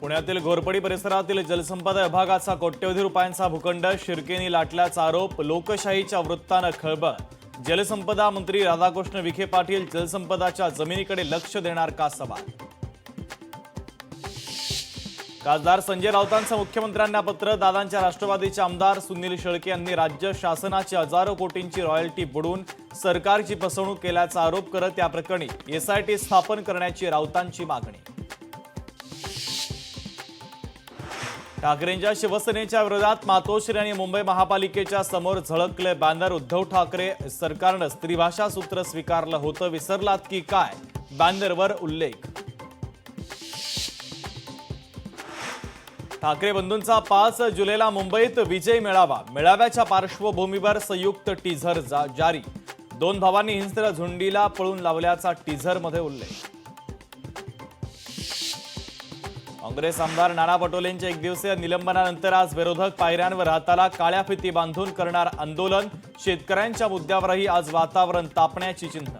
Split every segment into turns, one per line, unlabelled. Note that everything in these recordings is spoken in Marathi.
पुण्यातील घोरपडी परिसरातील जलसंपदा विभागाचा कोट्यवधी रुपयांचा भूखंड शिर्केनी लाटल्याचा आरोप. लोकशाहीच्या वृत्तानं खळबळ. जलसंपदा मंत्री राधाकृष्ण विखे पाटील जलसंपदाच्या जमिनीकडे लक्ष देणार का सवाल. खासदार संजय राऊतांचं मुख्यमंत्र्यांना पत्र. दादांच्या राष्ट्रवादीचे आमदार सुनील शेळके यांनी राज्य शासनाची हजारो कोटींची रॉयल्टी बुडवून सरकारची फसवणूक केल्याचा आरोप करत या प्रकरणी एसआयटी स्थापन करण्याची राऊतांची मागणी. ठाकरेंच्या शिवसेनेच्या विरोधात मातोश्री आणि मुंबई महापालिकेच्या समोर झळकले बॅनर. उद्धव ठाकरे सरकारनं स्त्रीभाषा सूत्र स्वीकारलं होतं, विसरलात की काय, बॅनरवर उल्लेख. ठाकरे बंधूंचा 5 जुलैला मुंबईत विजय मेळावा. मेळाव्याच्या पार्श्वभूमीवर संयुक्त टीझर जारी. 2 भावांनी हिंस्र झुंडीला पळून लावल्याचा टीझरमध्ये उल्लेख. काँग्रेस आमदार नाना पटोलेंच्या 1 दिवसीय निलंबनानंतर आज विरोधक पायऱ्यांवर हाताला काळ्या फिती बांधून करणार आंदोलन. शेतकऱ्यांच्या मुद्द्यावरही आज वातावरण तापण्याची चिन्ह.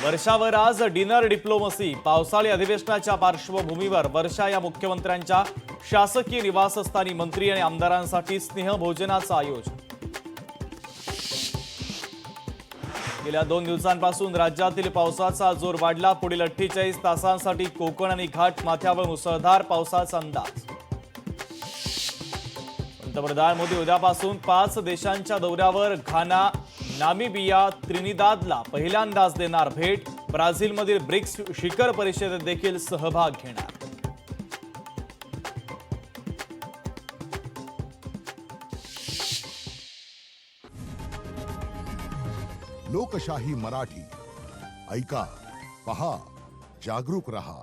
वर्षावर आज डिनर डिप्लोमसी. पावसाळी अधिवेशनाच्या पार्श्वभूमीवर वर्षा या मुख्यमंत्र्यांच्या शासकीय निवासस्थानी मंत्री आणि आमदारांसाठी स्नेहभोजनाचं आयोजन. गेल्या 2 दिवसांपासून राज्यातील पावसाचा जोर वाढला. पुढील 48 तासांसाठी कोकण आणि घाट माथ्यावर मुसळधार पावसाचा अंदाज. पंतप्रधान मोदी उद्यापासून 5 देशांच्या दौऱ्यावर. घाना, नामिबिया, त्रिनिदादला पहिल्यांदाच देणार भेट. ब्राझीलमधील ब्रिक्स शिखर परिषदेत देखील सहभाग घेणार.
लोकशाही मराठी ऐका, पहा, जागरूक रहा.